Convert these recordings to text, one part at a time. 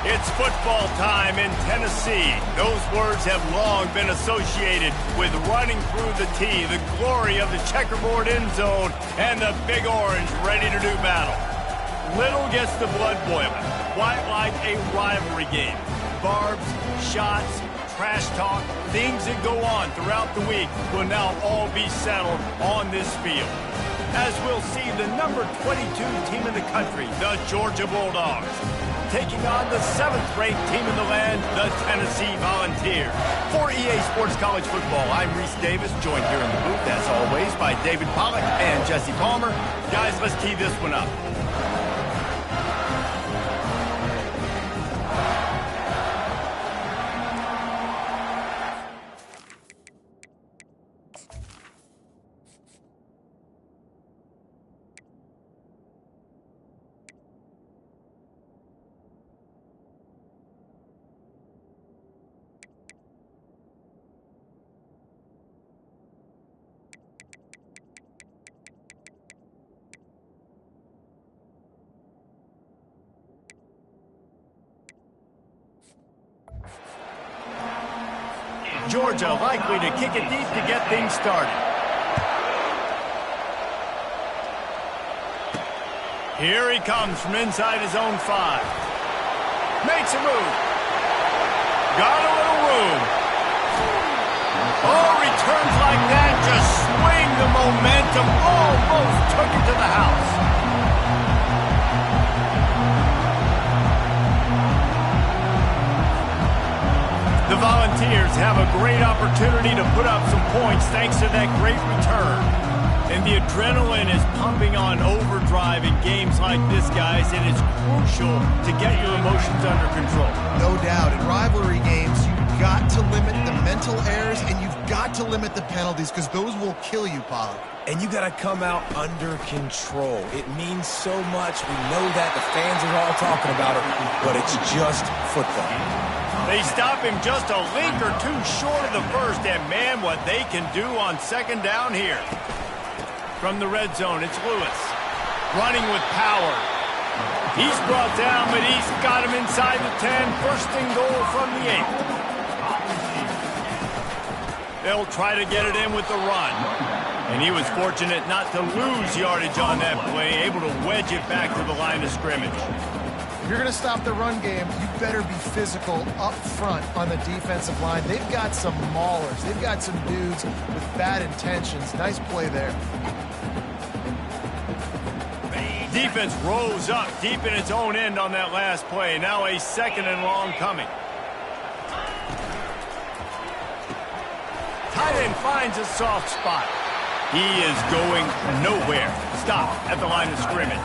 It's football time in Tennessee. Those words have long been associated with running through the tee, the glory of the checkerboard end zone, and the Big Orange ready to do battle. Little gets the blood boiling, quite like a rivalry game. Barbs, shots, trash talk, things that go on throughout the week will now all be settled on this field. As we'll see the number 22 team in the country, the Georgia Bulldogs, taking on the 7th-ranked team in the land, the Tennessee Volunteers. For EA Sports College Football, I'm Reese Davis, joined here in the booth, as always, by David Pollack and Jesse Palmer. Guys, let's tee this one up. Georgia likely to kick it deep to get things started. Here he comes from inside his own 5. Makes a move. Got a little room. Oh, returns like that just swing the momentum. Almost took it to the house. The Volunteers have a great opportunity to put up some points thanks to that great return. And the adrenaline is pumping on overdrive in games like this, guys, and it's crucial to get your emotions under control. No doubt. In rivalry games, you've got to limit the mental errors and you've got to limit the penalties because those will kill you, Pollack. And you got to come out under control. It means so much. We know that. The fans are all talking about it, but it's just football. They stop him just a link or two short of the first, and man, what they can do on second down here. From the red zone, it's Lewis. Running with power. He's brought down, but he's got him inside the 10. First and goal from the 8. They'll try to get it in with the run. And he was fortunate not to lose yardage on that play, able to wedge it back to the line of scrimmage. If you're going to stop the run game, you better be physical up front on the defensive line. They've got some maulers. They've got some dudes with bad intentions. Nice play there. Defense rose up deep in its own end on that last play. Now a 2nd and long coming. Tight end finds a soft spot. He is going nowhere. Stop at the line of scrimmage.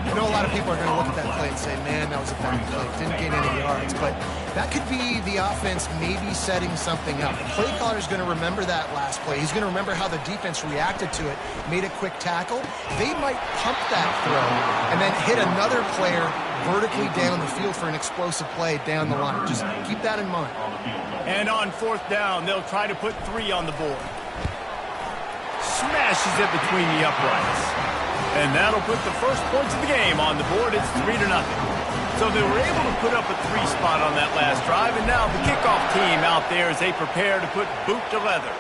I know a lot of people are going to look at that play and say, man, that was a bad play. Didn't gain any yards. But that could be the offense maybe setting something up. The play caller is going to remember that last play. He's going to remember how the defense reacted to it, made a quick tackle. They might pump that throw and then hit another player vertically down the field for an explosive play down the line. Just keep that in mind. And on 4th down, they'll try to put 3 on the board. Smashes it between the uprights. And that'll put the first points of the game on the board. It's 3-0. So they were able to put up a 3 spot on that last drive, and now the kickoff team out there as they prepare to put boot to leather.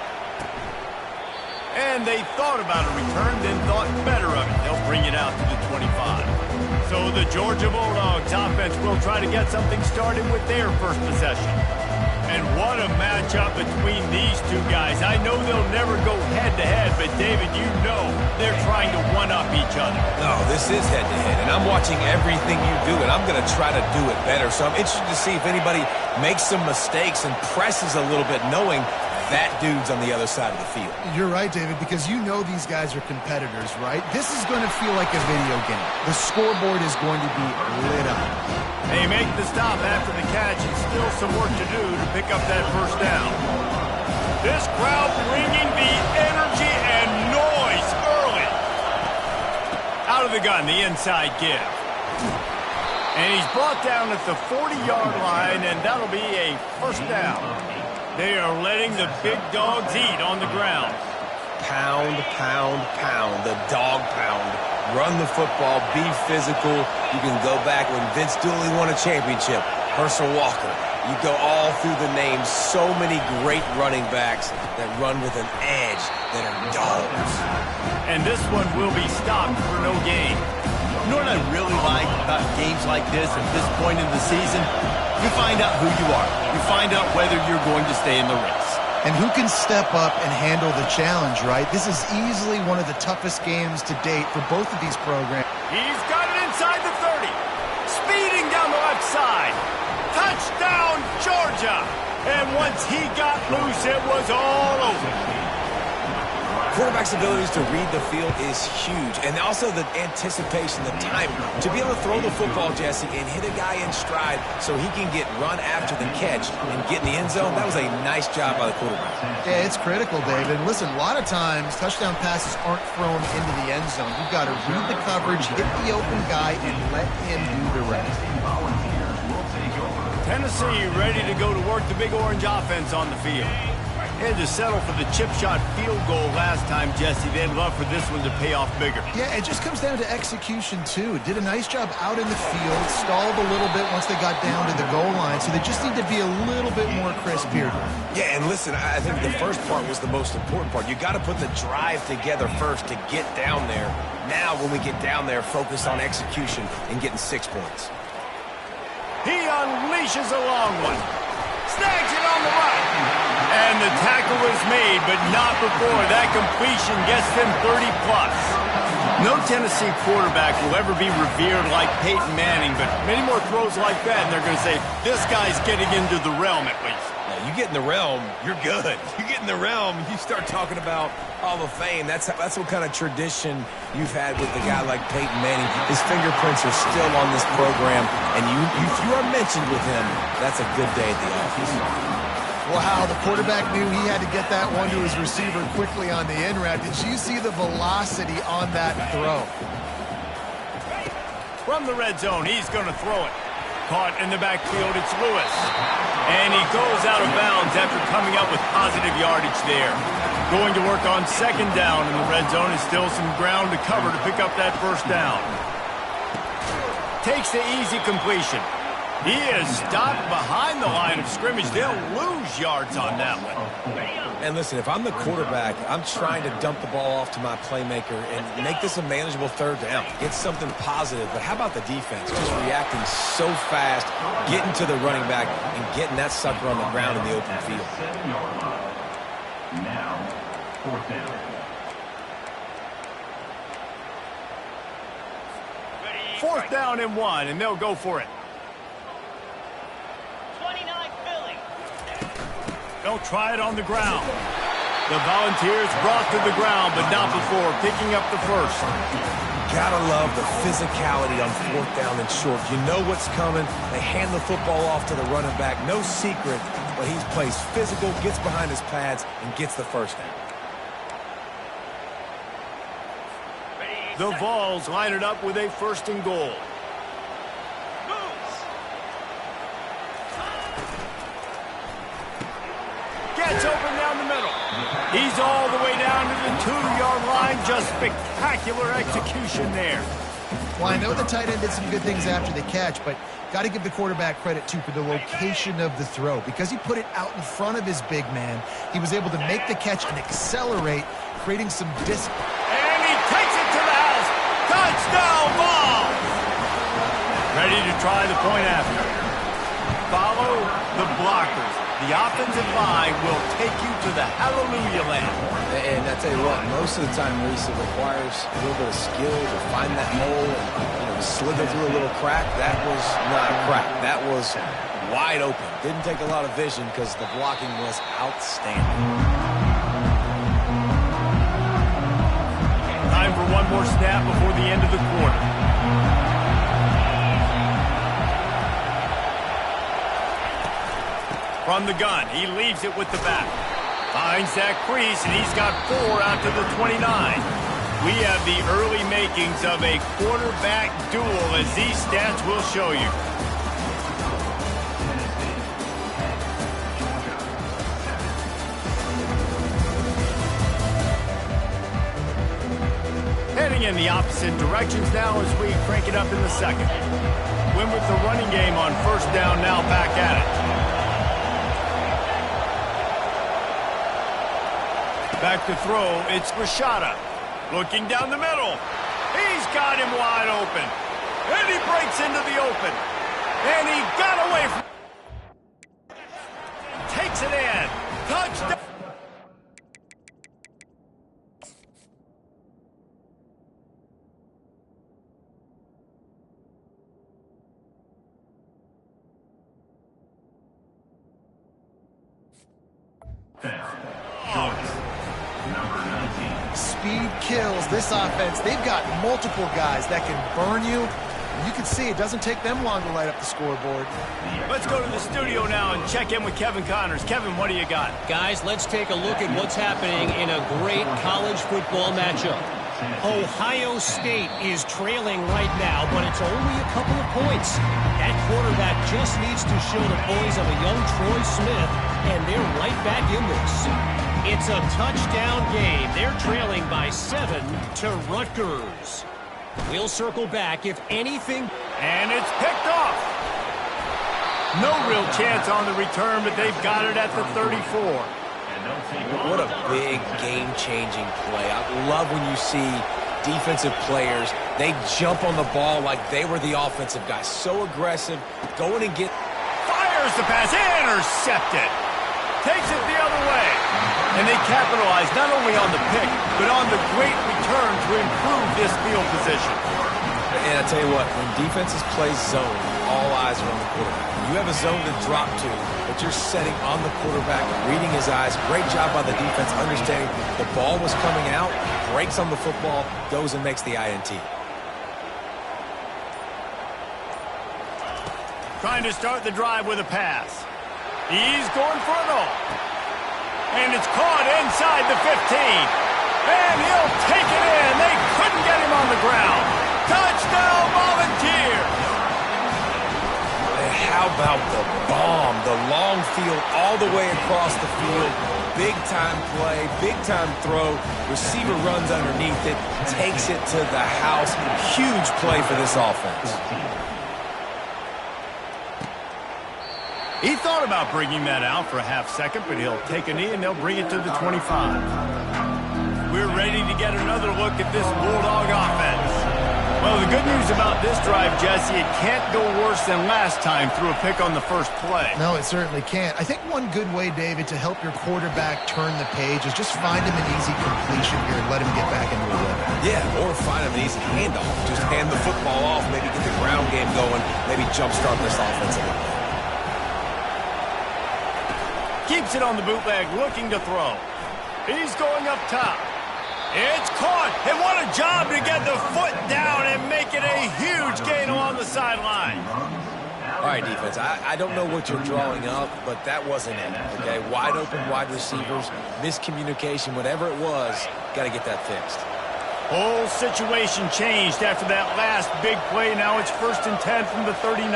And they thought about a return, then thought better of it. They'll bring it out to the 25. So the Georgia Bulldogs offense will try to get something started with their first possession. And what a matchup between these two guys. I know they'll never go head-to-head, but, David, you know they're trying to one-up each other. No, this is head-to-head, and I'm watching everything you do, and I'm going to try to do it better. So I'm interested to see if anybody makes some mistakes and presses a little bit, knowing that dude's on the other side of the field. You're right, David, because you know these guys are competitors, right? This is going to feel like a video game. The scoreboard is going to be lit up. They make the stop after the catch, and still some work to do to pick up that first down. This crowd bringing the energy and noise early. Out of the gun, the inside give. And he's brought down at the 40-yard line, and that'll be a first down. They are letting the big dogs eat on the ground. Pound, pound, pound. The dog pound. Run the football. Be physical. You can go back when Vince Dooley won a championship. Herschel Walker. You go all through the names. So many great running backs that run with an edge that are dogs. And this one will be stopped for no gain. You know what I really like about games like this at this point in the season? You find out who you are. You find out whether you're going to stay in the race. And who can step up and handle the challenge, right? This is easily one of the toughest games to date for both of these programs. He's got it inside the 30. Speeding down the left side. Touchdown, Georgia. And once he got loose, it was all over. Quarterback's abilities to read the field is huge. And also the anticipation, the time to be able to throw the football, Jesse, and hit a guy in stride so he can get run after the catch and get in the end zone. That was a nice job by the quarterback. Yeah, it's critical, David. And listen, a lot of times touchdown passes aren't thrown into the end zone. You've got to read the coverage, hit the open guy, and let him do the rest. Tennessee ready to go to work the Big Orange offense on the field. Had to settle for the chip shot field goal last time, Jesse. They'd love for this one to pay off bigger. Yeah, it just comes down to execution, too. Did a nice job out in the field, stalled a little bit once they got down to the goal line, so they just need to be a little bit more crisp here. Yeah, and listen, I think the first part was the most important part. You got to put the drive together first to get down there. Now, when we get down there, focus on execution and getting 6 points. He unleashes a long one. Snags it on the right. And the tackle is made, but not before that completion gets them 30-plus. No Tennessee quarterback will ever be revered like Peyton Manning, but many more throws like that, and they're going to say, this guy's getting into the realm at least. Now, you get in the realm, you're good. You get in the realm, you start talking about Hall of Fame. That's what kind of tradition you've had with a guy like Peyton Manning. His fingerprints are still on this program, and if you are mentioned with him, that's a good day at the office. Wow, the quarterback knew he had to get that one to his receiver quickly on the in route. Did you see the velocity on that throw? From the red zone, he's going to throw it. Caught in the backfield, it's Lewis. And he goes out of bounds after coming up with positive yardage there. Going to work on second down in the red zone is still some ground to cover to pick up that first down. Takes the easy completion. He is stopped behind the line of scrimmage. They'll lose yards on that one. And listen, if I'm the quarterback, I'm trying to dump the ball off to my playmaker and make this a manageable third down. Get something positive. But how about the defense? Just reacting so fast, getting to the running back, and getting that sucker on the ground in the open field. Now, fourth down. Fourth down and 1, and they'll go for it. They'll try it on the ground. The Volunteers brought to the ground, but not before picking up the first. Gotta love the physicality on fourth down and short. You know what's coming. They hand the football off to the running back. No secret, but he plays physical, gets behind his pads, and gets the first down. The Vols line it up with a first and goal. Gets open down the middle. He's all the way down to the 2-yard line. Just spectacular execution there. Well, I know the tight end did some good things after the catch, but got to give the quarterback credit, too, for the location of the throw. Because he put it out in front of his big man, he was able to make the catch and accelerate, creating some distance. And he takes it to the house. Touchdown ball. Ready to try the point after. Follow the blockers. The offensive line will take you to the hallelujah land. And I tell you what, most of the time, Reese, it requires a little bit of skill to find that hole and slither through a little crack. That was not a crack. That was wide open. Didn't take a lot of vision because the blocking was outstanding. Time for one more snap before the end of the quarter. From the gun, he leaves it with the back. Finds that crease, and he's got 4 out to the 29. We have the early makings of a quarterback duel, as these stats will show you. Heading in the opposite directions now as we crank it up in the second. win with the running game on first down, now back at it. Back to throw, it's Rashada. Looking down the middle. He's got him wide open. And he breaks into the open. And he got away from... Takes it in. Touchdown. Speed kills this offense. They've got multiple guys that can burn you. You can see it doesn't take them long to light up the scoreboard. Let's go to the studio now and check in with Kevin Connors. Kevin, what do you got? Guys, let's take a look at what's happening in a great college football matchup. Ohio State is trailing right now, but it's only a couple of points. That quarterback just needs to show the poise of a young Troy Smith, and they're right back in this. It's a touchdown game. They're trailing by 7 to Rutgers. We'll circle back if anything. And it's picked off. No real chance on the return, but they've got it at the 34. What a big game-changing play. I love when you see defensive players, they jump on the ball like they were the offensive guys. So aggressive, going and get... Fires the pass, intercepted. Takes it the other way. And they capitalize not only on the pick, but on the great return to improve this field position. And I tell you what, when defenses play zone, all eyes are on the quarterback. You have a zone to drop to, but you're setting on the quarterback, reading his eyes. Great job by the defense, understanding the ball was coming out, breaks on the football, goes and makes the INT. Trying to start the drive with a pass. He's going for it all. And it's caught inside the 15. And he'll take it in. They couldn't get him on the ground. Touchdown, Volunteers! And how about the bomb? The long field all the way across the field. Big-time play, big-time throw. Receiver runs underneath it, takes it to the house. Huge play for this offense. He thought about bringing that out for a half second, but he'll take a knee and they'll bring it to the 25. We're ready to get another look at this Bulldog offense. Well, the good news about this drive, Jesse, it can't go worse than last time through a pick on the first play. No, it certainly can't. I think one good way, David, to help your quarterback turn the page is just find him an easy completion here and let him get back into a rhythm. Yeah, or find him an easy handoff. Just hand the football off, maybe get the ground game going, maybe jumpstart this offense a little bit. Keeps it on the bootleg, looking to throw. He's going up top. It's caught, and what a job to get the foot down and make it a huge gain along the sideline. All right, defense, I don't know what you're drawing up, but that wasn't it, okay? Wide open wide receivers, miscommunication, whatever it was, got to get that fixed. Whole situation changed after that last big play. Now it's 1st and 10 from the 39.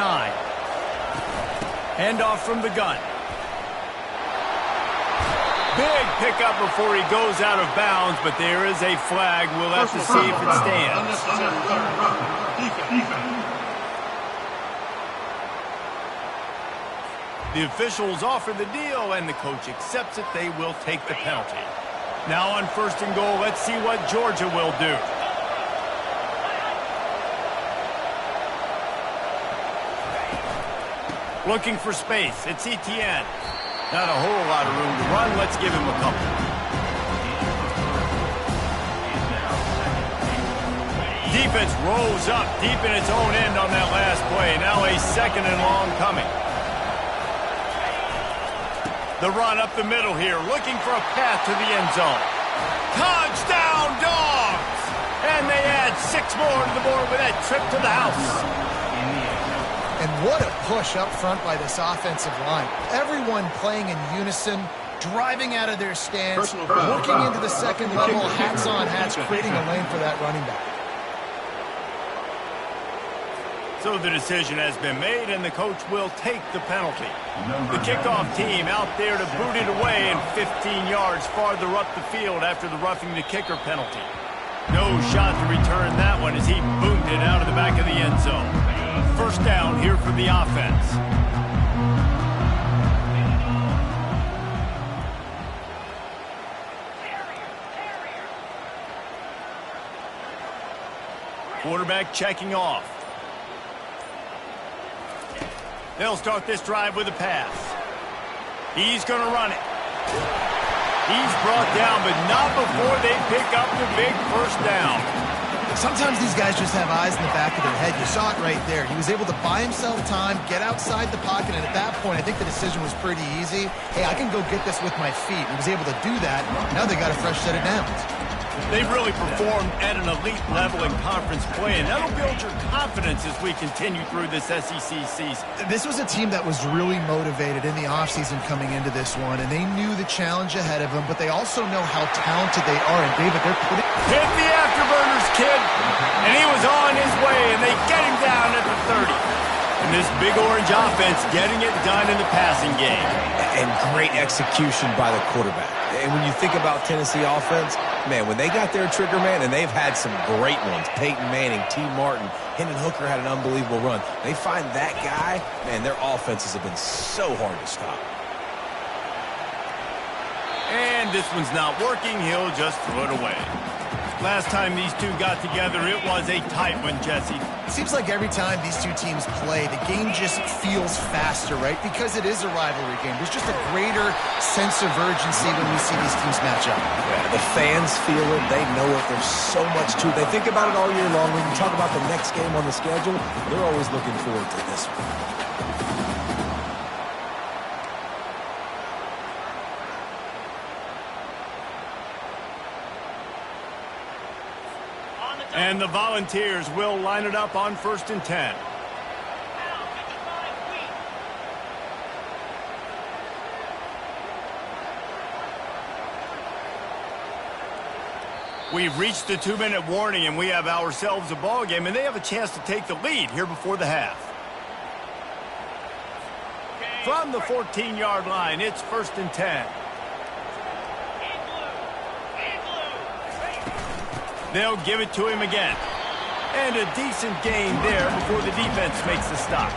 Handoff from the gun. Big pickup before he goes out of bounds, but there is a flag. We'll have to see if it stands. The officials offer the deal, and the coach accepts it. They will take the penalty. Now on 1st and goal, let's see what Georgia will do. Looking for space. It's Etienne. Not a whole lot of room to run. Let's give him a couple. Defense rolls up deep in its own end on that last play. Now a 2nd and long coming. The run up the middle here, looking for a path to the end zone. Touchdown, Dogs! And they add 6 more to the board with that trip to the house. And what a push up front by this offensive line. Everyone playing in unison, driving out of their stance, working into the second level, hats on hats, creating a lane for that running back. So the decision has been made, and the coach will take the penalty. The kickoff team out there to boot it away and 15 yards farther up the field after the roughing the kicker penalty. No shot to return that one as he boomed it out of the back of the end zone. first down here for the offense. Quarterback checking off. They'll start this drive with a pass. He's going to run it. He's brought down, but not before they pick up the big first down. Sometimes these guys just have eyes in the back of their head. You saw it right there. He was able to buy himself time, get outside the pocket, and at that point, I think the decision was pretty easy. Hey, I can go get this with my feet. He was able to do that. Now they got a fresh set of downs. They've really performed at an elite level in conference play, and that'll build your confidence as we continue through this SEC season. This was a team that was really motivated in the offseason coming into this one, and they knew the challenge ahead of them, but they also know how talented they are. And, David, they're putting... Hit the afterburners, kid! And he was on his way, and they get him down at the 30. And this big orange offense getting it done in the passing game. And great execution by the quarterback. And when you think about Tennessee offense, man, when they got their trigger man, and they've had some great ones, Peyton Manning, T. Martin, Hendon Hooker had an unbelievable run. They find that guy, man, their offenses have been so hard to stop. And this one's not working. He'll just throw it away. Last time these two got together, it was a tight one, Jesse. Seems like every time these two teams play, the game just feels faster, right? Because it is a rivalry game. There's just a greater sense of urgency when we see these teams match up. Yeah, the fans feel it. They know it. There's so much to it. They think about it all year long. When you talk about the next game on the schedule, they're always looking forward to this one. And the Volunteers will line it up on 1st and 10. We've reached the 2-minute warning, and we have ourselves a ball game, and they have a chance to take the lead here before the half. From the 14-yard line, it's 1st and 10. They'll give it to him again. And a decent gain there before the defense makes the stop.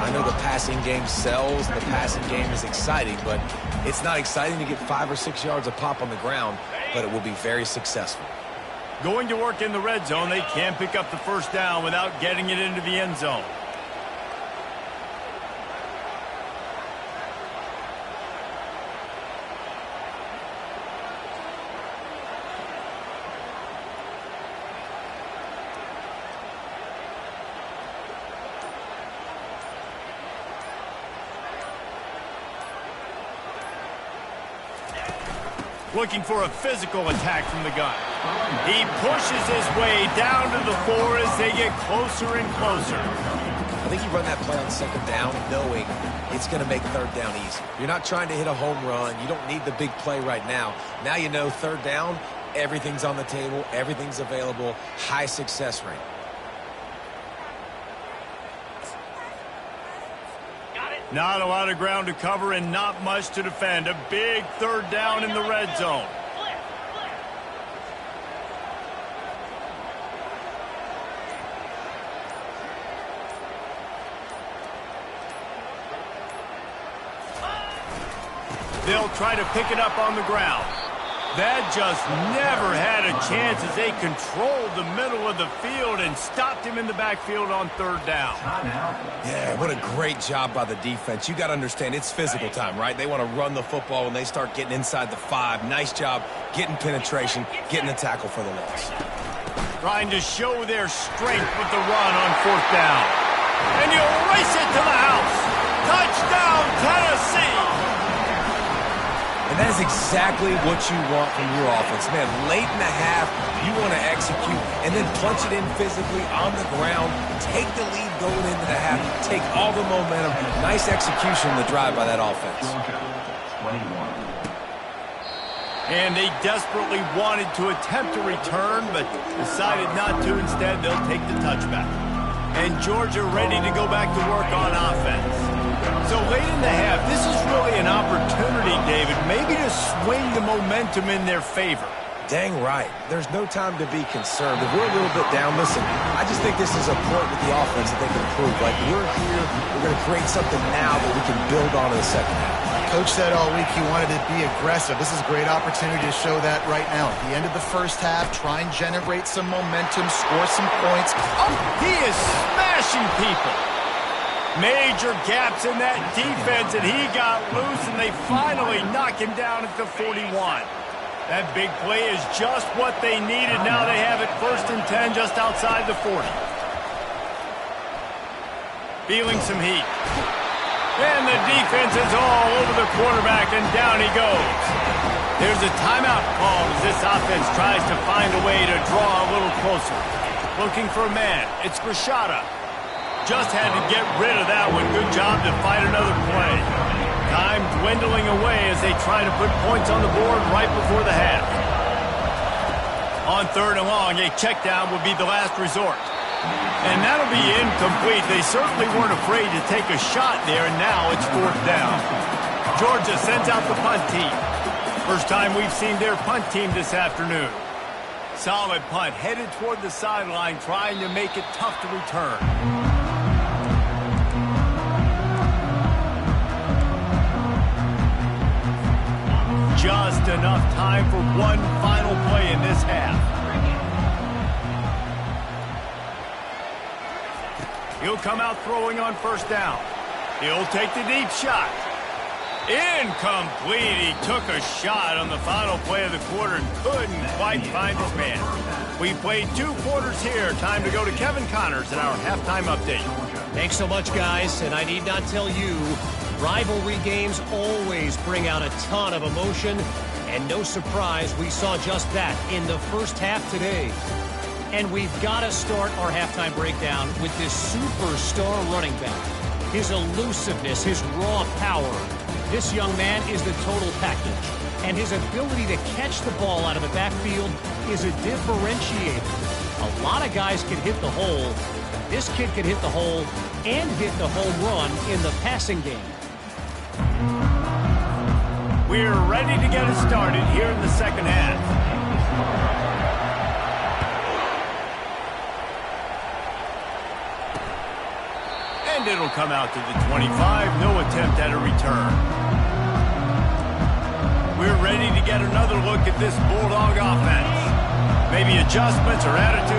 I know the passing game sells, and the passing game is exciting, but it's not exciting to get 5 or 6 yards of pop on the ground, but it will be very successful. Going to work in the red zone, they can't pick up the first down without getting it into the end zone. Looking for a physical attack from the gun. He pushes his way down to the 4 as they get closer and closer. I think you run that play on 2nd down knowing it's going to make 3rd down easy. You're not trying to hit a home run. You don't need the big play right now. Now you know 3rd down, everything's on the table, everything's available, high success rate. Not a lot of ground to cover and not much to defend. A big 3rd down in the red zone. They'll try to pick it up on the ground. That just never had a chance as they controlled the middle of the field and stopped him in the backfield on 3rd down. Yeah, what a great job by the defense. You got to understand, it's physical time, right? They want to run the football when they start getting inside the 5. Nice job getting penetration, getting the tackle for the loss. Trying to show their strength with the run on 4th down. And you'll race it to the house. Touchdown, Tennessee! And that is exactly what you want from your offense. Man, late in the half, you want to execute and then punch it in physically on the ground, take the lead going into the half, take all the momentum. Nice execution in the drive by that offense. And they desperately wanted to attempt a return, but decided not to. Instead, they'll take the touchback. And Georgia ready to go back to work on offense. So late in the half, this is really an opportunity, David, maybe to swing the momentum in their favor. Dang right. There's no time to be concerned. If we're a little bit down, listen, I just think this is a point with the offense that they can improve. Like, we're here, we're going to create something now that we can build on in the second half. Coach said all week he wanted to be aggressive. This is a great opportunity to show that right now. At the end of the first half, try and generate some momentum, score some points. Oh, he is smashing people. Major gaps in that defense, and he got loose, and they finally knock him down at the 41. That big play is just what they needed. Now they have it 1st and 10 just outside the 40. Feeling some heat. And the defense is all over the quarterback, and down he goes. There's a timeout called as this offense tries to find a way to draw a little closer. Looking for a man. It's Rashada. Just had to get rid of that one. Good job to fight another play. Time dwindling away as they try to put points on the board right before the half. On 3rd and long, a check down would be the last resort. And that'll be incomplete. They certainly weren't afraid to take a shot there, and now it's 4th down. Georgia sends out the punt team. First time we've seen their punt team this afternoon. Solid punt, headed toward the sideline, trying to make it tough to return. Just enough time for one final play in this half. He'll come out throwing on 1st down. He'll take the deep shot. Incomplete. He took a shot on the final play of the quarter and couldn't quite find his man. We played 2 quarters here. Time to go to Kevin Connors in our halftime update. Thanks so much, guys. And I need not tell you, rivalry games always bring out a ton of emotion. And no surprise, we saw just that in the first half today. And we've got to start our halftime breakdown with this superstar running back. His elusiveness, his raw power. This young man is the total package. And his ability to catch the ball out of the backfield is a differentiator. A lot of guys can hit the hole. This kid can hit the hole and hit the home run in the passing game. We're ready to get it started here in the second half. And it'll come out to the 25. No attempt at a return. We're ready to get another look at this Bulldog offense. Maybe adjustments or attitude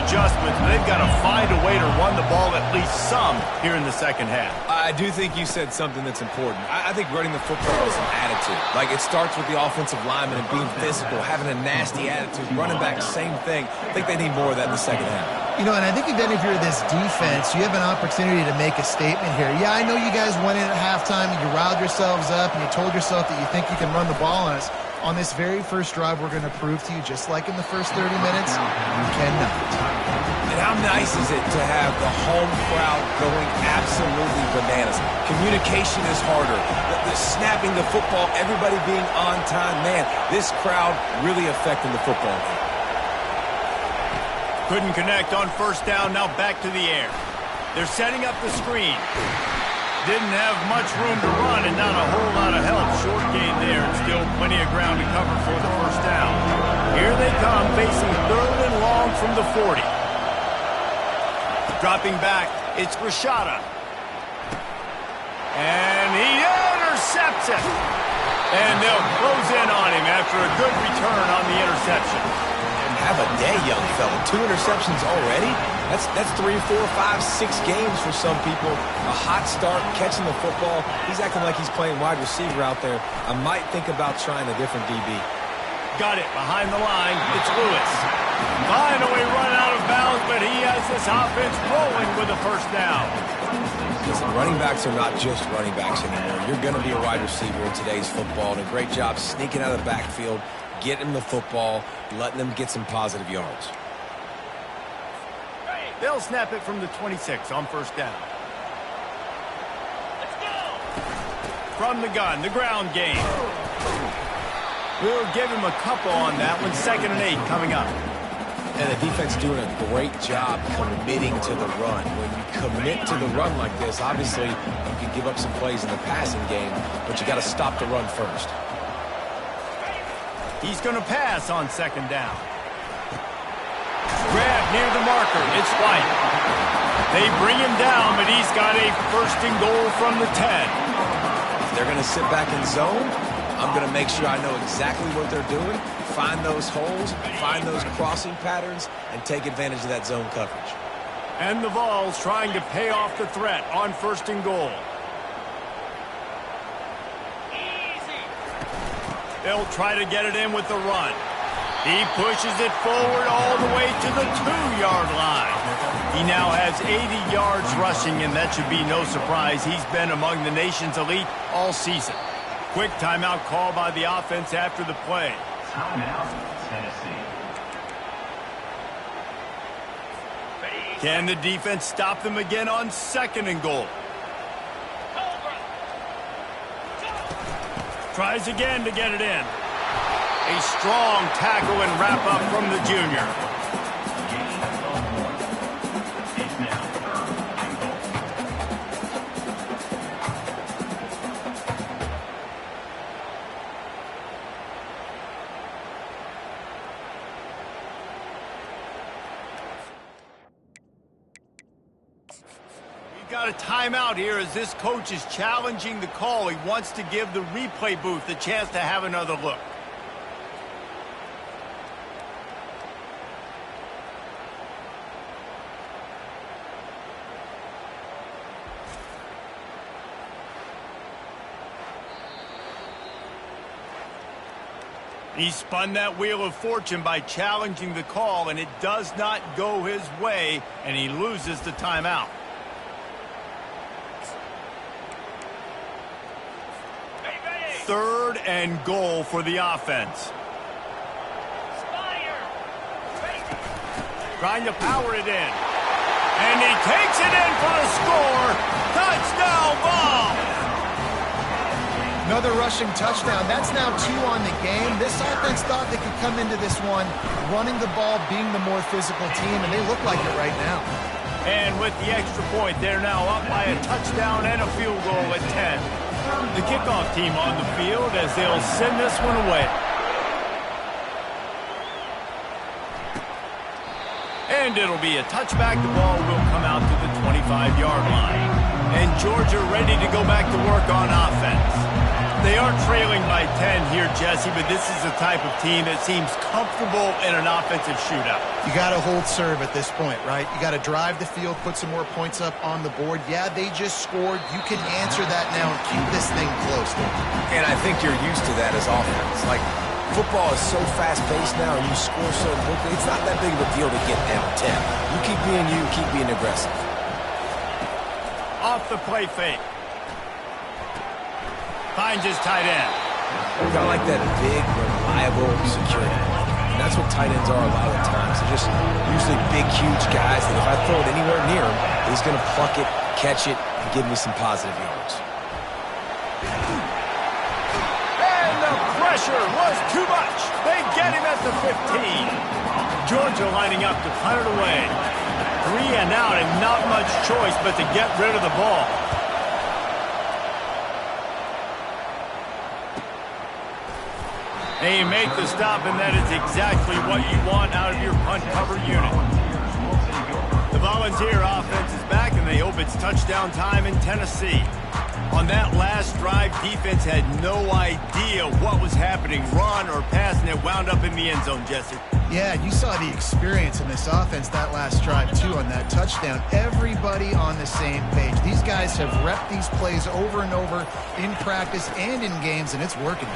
adjustments, but they've got to find a way to run the ball at least some here in the second half. I do think you said something that's important. I think running the football is an attitude. Like, it starts with the offensive lineman and being physical, having a nasty attitude. Running back, same thing. I think they need more of that in the second half. You know, and I think then if you're this defense, you have an opportunity to make a statement here. Yeah, I know you guys went in at halftime and you riled yourselves up and you told yourself that you think you can run the ball on us. On this very first drive, we're going to prove to you, just like in the first 30 minutes, you cannot. And how nice is it to have the home crowd going absolutely bananas? Communication is harder. The snapping the football, everybody being on time. Man, this crowd really affecting the football game. Couldn't connect on 1st down, now back to the air. They're setting up the screen. Didn't have much room to run and not a whole lot of help. Short gain there and still plenty of ground to cover for the 1st down. Here they come, facing 3rd and long from the 40. Dropping back, it's Rashada. And he intercepts it. And they'll close in on him after a good return on the interception. Have a day, young fella. 2 interceptions already? That's 3, 4, 5, 6 games for some people. A hot start, catching the football. He's acting like he's playing wide receiver out there. I might think about trying a different DB. Got it behind the line. It's Lewis. Finally run out of bounds, but he has this offense rolling with a 1st down. Listen, running backs are not just running backs anymore. You're going to be a wide receiver in today's football, and a great job sneaking out of the backfield, getting the football, letting them get some positive yards. They'll snap it from the 26 on 1st down. Let's go! From the gun, the ground game. We'll give him a couple on that one. 2nd and 8 coming up. And the defense doing a great job committing to the run. When you commit to the run like this, obviously you can give up some plays in the passing game, but you got to stop the run first. He's going to pass on second down. Grab near the marker. It's White. They bring him down, but he's got a first and goal from the 10. If they're going to sit back in zone, I'm going to make sure I know exactly what they're doing, find those holes, find those crossing patterns, and take advantage of that zone coverage. And the Vols trying to pay off the threat on first and goal. They'll try to get it in with the run. He pushes it forward all the way to the 2-yard line. He now has 80 yards rushing, and that should be no surprise. He's been among the nation's elite all season. Quick timeout call by the offense after the play. Timeout, Tennessee. Can the defense stop them again on second and goal? Tries again to get it in. A strong tackle and wrap up from the junior. Got a timeout here as this coach is challenging the call. He wants to give the replay booth a chance to have another look. He spun that wheel of fortune by challenging the call, and it does not go his way, and he loses the timeout. Third and goal for the offense. Trying to power it in. And he takes it in for a score. Touchdown ball. Another rushing touchdown. That's now 2 on the game. This offense thought they could come into this one running the ball, being the more physical team, and they look like it right now. And with the extra point, they're now up by a touchdown and a field goal at 10. The kickoff team on the field as they'll send this one away. And it'll be a touchback. The ball will come out to the 25-yard line. And Georgia ready to go back to work on offense. They are trailing by 10 here, Jesse, but this is the type of team that seems comfortable in an offensive shootout. You got to hold serve at this point, right? You got to drive the field, put some more points up on the board. Yeah, they just scored. You can answer that now and keep this thing close. And I think you're used to that as offense. Like, football is so fast-paced now, and you score so quickly, it's not that big of a deal to get down 10. You keep being aggressive. Off the play fake. Finds his tight end. Kind of like that big, reliable security blanket. And that's what tight ends are a lot of the times. They're just usually big, huge guys that if I throw it anywhere near him, he's going to pluck it, catch it, and give me some positive yards. And the pressure was too much. They get him at the 15. Georgia lining up to punt it away. 3 and out, and not much choice but to get rid of the ball. And you make the stop, and that is exactly what you want out of your punt cover unit. The Volunteer offense is back, and they hope it's touchdown time in Tennessee. On that last drive, defense had no idea what was happening, run or pass, and it wound up in the end zone, Jesse. Yeah, you saw the experience in this offense that last drive, too, on that touchdown. Everybody on the same page. These guys have repped these plays over and over in practice and in games, and it's working.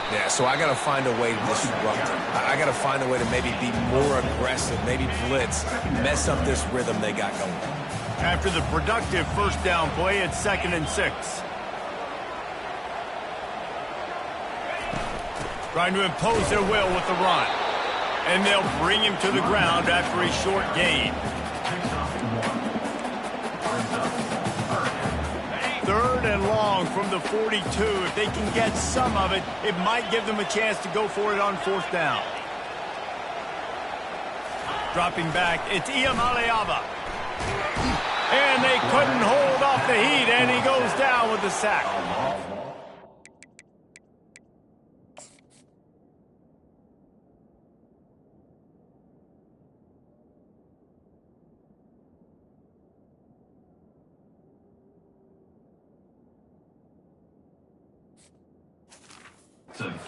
Yeah, so I got to find a way to disrupt them. I got to find a way to maybe be more aggressive, maybe blitz, mess up this rhythm they got going. After the productive first down play, it's 2nd and 6. Trying to impose their will with the run. And they'll bring him to the ground after a short gain. 3rd and long from the 42. If they can get some of it, it might give them a chance to go for it on 4th down. Dropping back, it's Iamaleava. And they couldn't hold off the heat, and he goes down with the sack.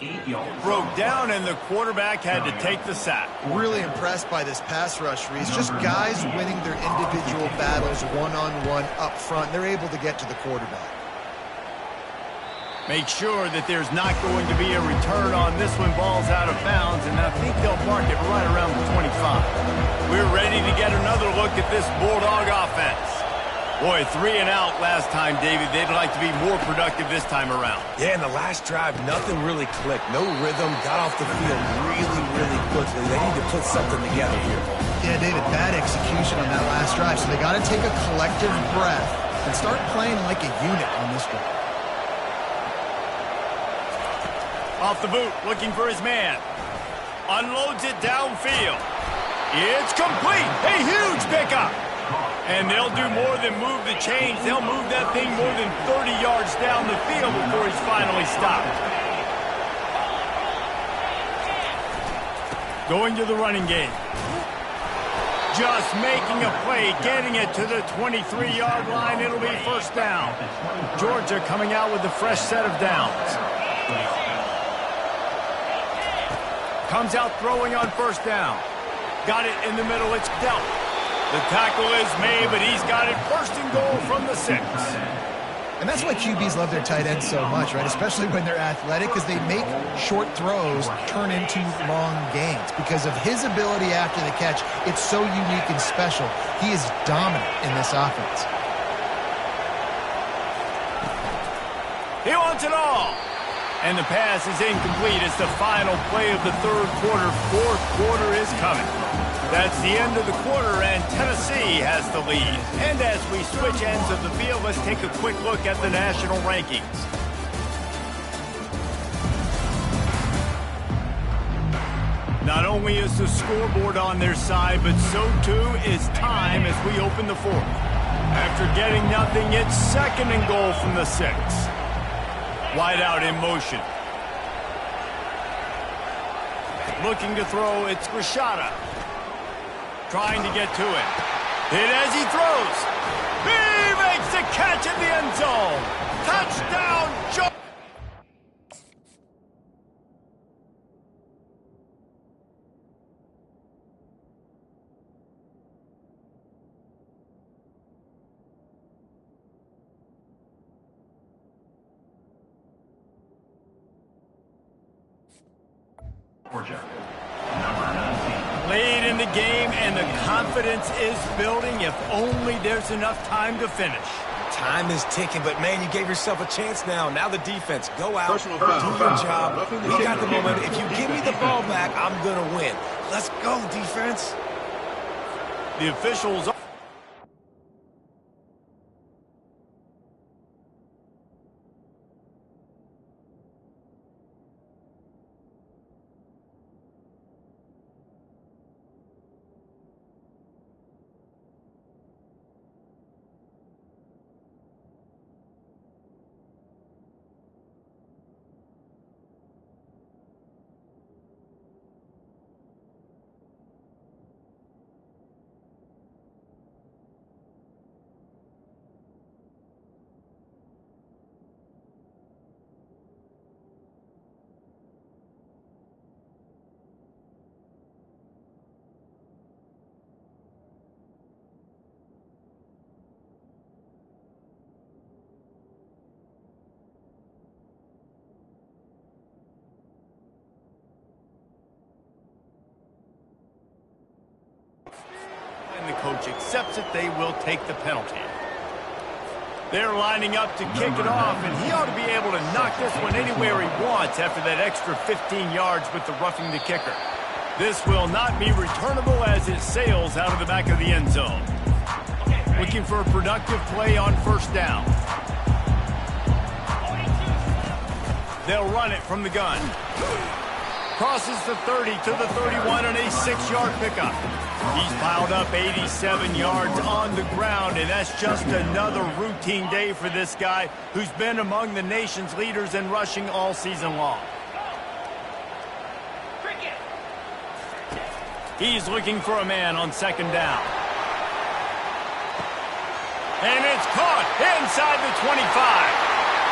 8 yards. Broke down, and the quarterback had to take the sack. Really impressed by this pass rush, Reese. Just guys winning their individual battles one-on-one up front. They're able to get to the quarterback. Make sure that there's not going to be a return on this one. Ball's out of bounds, and I think they'll mark it right around the 25. We're ready to get another look at this Bulldog offense. Boy, 3 and out last time, David. They'd like to be more productive this time around. Yeah, in the last drive, nothing really clicked. No rhythm, got off the field really, really quickly. They need to put something together here. Yeah, David, bad execution on that last drive, so they got to take a collective breath and start playing like a unit on this one. Off the boot, looking for his man. Unloads it downfield. It's complete. A huge pickup. And they'll do more than move the chains. They'll move that thing more than 30 yards down the field before he's finally stopped. Going to the running game. Just making a play, getting it to the 23-yard line. It'll be first down. Georgia coming out with a fresh set of downs. Comes out throwing on first down. Got it in the middle. It's Tlobf. The tackle is made, but he's got it first and goal from the 6. And that's why QBs love their tight ends so much, right? Especially when they're athletic, because they make short throws turn into long gains. Because of his ability after the catch, it's so unique and special. He is dominant in this offense. He wants it all. And the pass is incomplete. It's the final play of the third quarter. Fourth quarter is coming. That's the end of the quarter, and Tennessee has the lead. And as we switch ends of the field, let's take a quick look at the national rankings. Not only is the scoreboard on their side, but so too is time as we open the fourth. After getting nothing, it's second and goal from the 6. Wide out in motion. Looking to throw, it's Rashada. Trying to get to it. Hit as he throws. He makes the catch in the end zone. Touchdown, Joe. Georgia, number 19. Late in the game, and the confidence is building. If only there's enough time to finish. Time is ticking, but man, you gave yourself a chance now. Now the defense, go out, do your job. We got the momentum. If you give me the ball back, I'm going to win. Let's go, defense. The officials are... And the coach accepts it. They will take the penalty. They're lining up to kick it off, and he ought to be able to knock this one anywhere he wants after that extra 15 yards with the roughing the kicker. This will not be returnable as it sails out of the back of the end zone. Looking for a productive play on first down. They'll run it from the gun. Crosses the 30 to the 31 and a 6-yard pickup. He's piled up 87 yards on the ground, and that's just another routine day for this guy who's been among the nation's leaders in rushing all season long. He's looking for a man on second down. And it's caught inside the 25.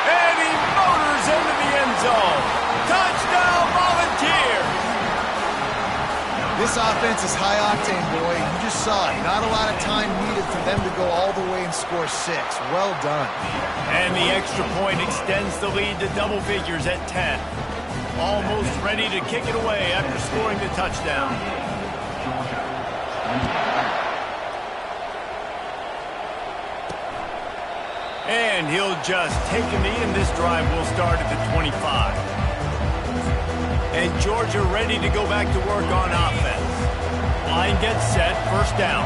And he motors into the end zone. Touchdown! This offense is high octane, boy. You just saw it. Not a lot of time needed for them to go all the way and score 6. Well done. And the extra point extends the lead to double figures at 10. Almost ready to kick it away after scoring the touchdown. And he'll just take a knee, and this drive will start at the 25. And Georgia ready to go back to work on offense. Line gets set, first down.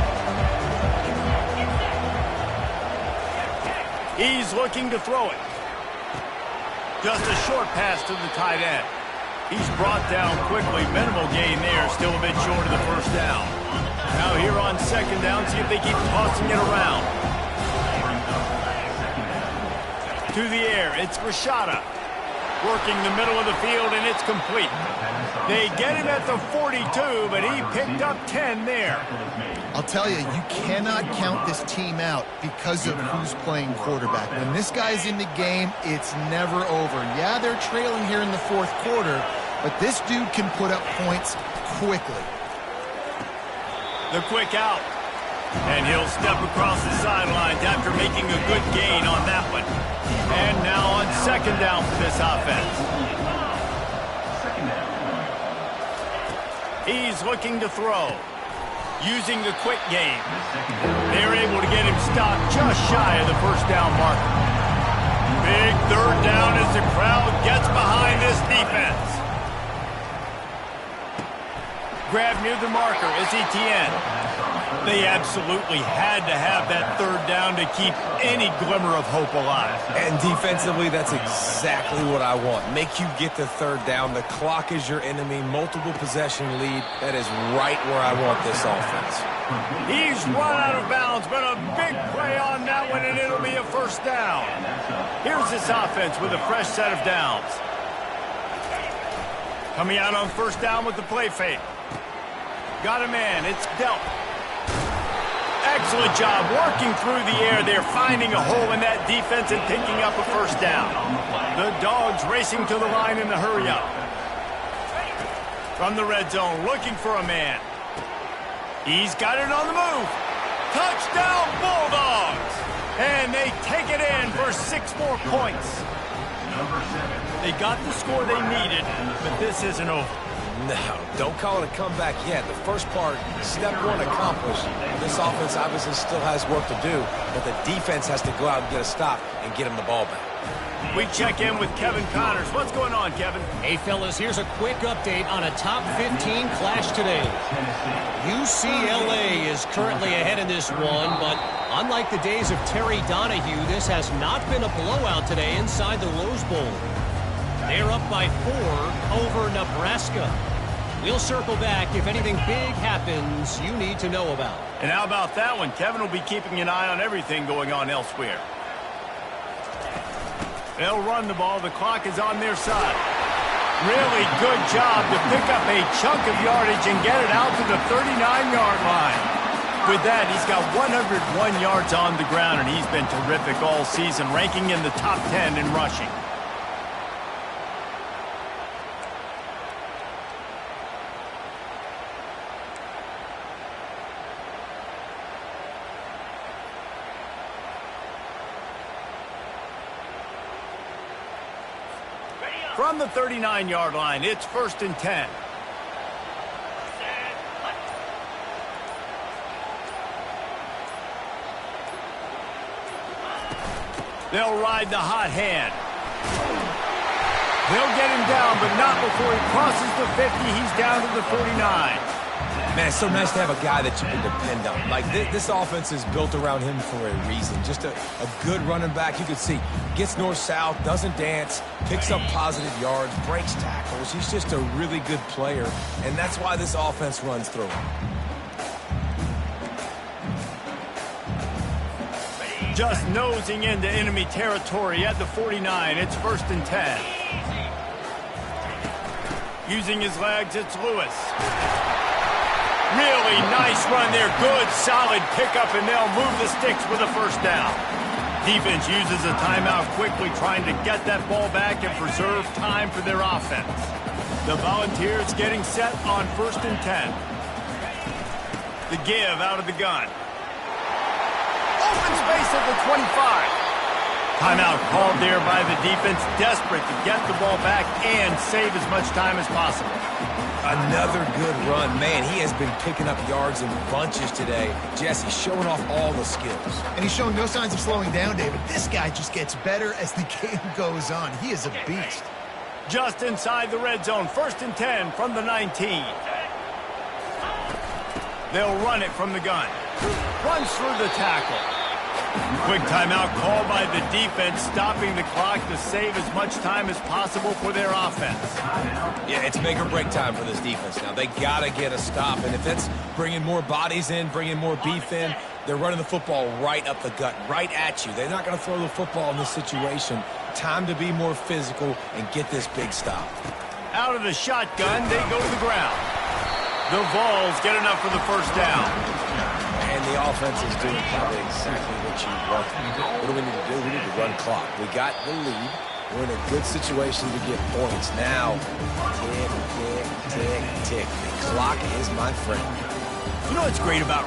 He's looking to throw it. Just a short pass to the tight end. He's brought down quickly. Minimal gain there, still a bit short of the first down. Now here on second down, see if they keep tossing it around. To the air, it's Rashada. Working the middle of the field, and it's complete. They get him at the 42, but he picked up 10 there. I'll tell you, you cannot count this team out because of who's playing quarterback. When this guy's in the game, it's never over. Yeah, they're trailing here in the fourth quarter, but this dude can put up points quickly. The quick out. And he'll step across the sidelines after making a good gain on that one. And now on second down for this offense. He's looking to throw. Using the quick game. They're able to get him stopped just shy of the first down marker. Big third down as the crowd gets behind this defense. Grab near the marker is Etienne. They absolutely had to have that third down to keep any glimmer of hope alive. And defensively, that's exactly what I want. Make you get the third down. The clock is your enemy. Multiple possession lead. That is right where I want this offense. He's run out of bounds, but a big play on that one, and it'll be a first down. Here's this offense with a fresh set of downs. Coming out on first down with the play fake. Got a man. It's Tlobf. Excellent job working through the air there, finding a hole in that defense and picking up a first down. The Dogs racing to the line in the hurry up. From the red zone, looking for a man. He's got it on the move. Touchdown, Bulldogs! And they take it in for 6 more points. They got the score they needed, but this isn't over. No, don't call it a comeback yet. The first part, step one accomplished. This offense obviously still has work to do, but the defense has to go out and get a stop and get him the ball back. We check in with Kevin Connors. What's going on, Kevin? Hey, fellas, here's a quick update on a top 15 clash today. UCLA is currently ahead in this one, but unlike the days of Terry Donahue, this has not been a blowout today inside the Rose Bowl. They're up by 4 over Nebraska. We'll circle back if anything big happens you need to know about. And how about that one? Kevin will be keeping an eye on everything going on elsewhere. They'll run the ball. The clock is on their side. Really good job to pick up a chunk of yardage and get it out to the 39-yard line. With that, he's got 101 yards on the ground, and he's been terrific all season, ranking in the top 10 in rushing. From the 39-yard line, it's 1st and 10. They'll ride the hot hand. They'll get him down, but not before he crosses the 50. He's down to the 49. Man, it's so nice to have a guy that you can depend on. Like, this offense is built around him for a reason. Just a good running back. You can see, gets north-south, doesn't dance, picks up positive yards, breaks tackles. He's just a really good player, and that's why this offense runs through him. Just nosing into enemy territory at the 49. It's 1st and 10. Using his legs, it's Lewis. Really nice run there. Good, solid pickup, and they'll move the sticks with a first down. Defense uses a timeout quickly, trying to get that ball back and preserve time for their offense. The Volunteers getting set on 1st and 10. The give out of the gun. Open space at the 25. Timeout called there by the defense, desperate to get the ball back and save as much time as possible. Another good run. Man, he has been picking up yards in bunches today. Jesse showing off all the skills. And he's showing no signs of slowing down, David. This guy just gets better as the game goes on. He is a beast. Just inside the red zone, 1st and 10 from the 19. They'll run it from the gun. Runs through the tackle. Quick timeout called by the defense, stopping the clock to save as much time as possible for their offense. Yeah, it's make or break time for this defense now. They got to get a stop, and if it's bringing more bodies in, bringing more beef in, they're running the football right up the gut, right at you. They're not going to throw the football in this situation. Time to be more physical and get this big stop. Out of the shotgun, they go to the ground. The Vols get enough for the first down. And the offense is doing probably exactly what you want. What do we need to do? We need to run clock. We got the lead. We're in a good situation to get points. Now, tick, tick, tick, tick. The clock is my friend. You know what's great about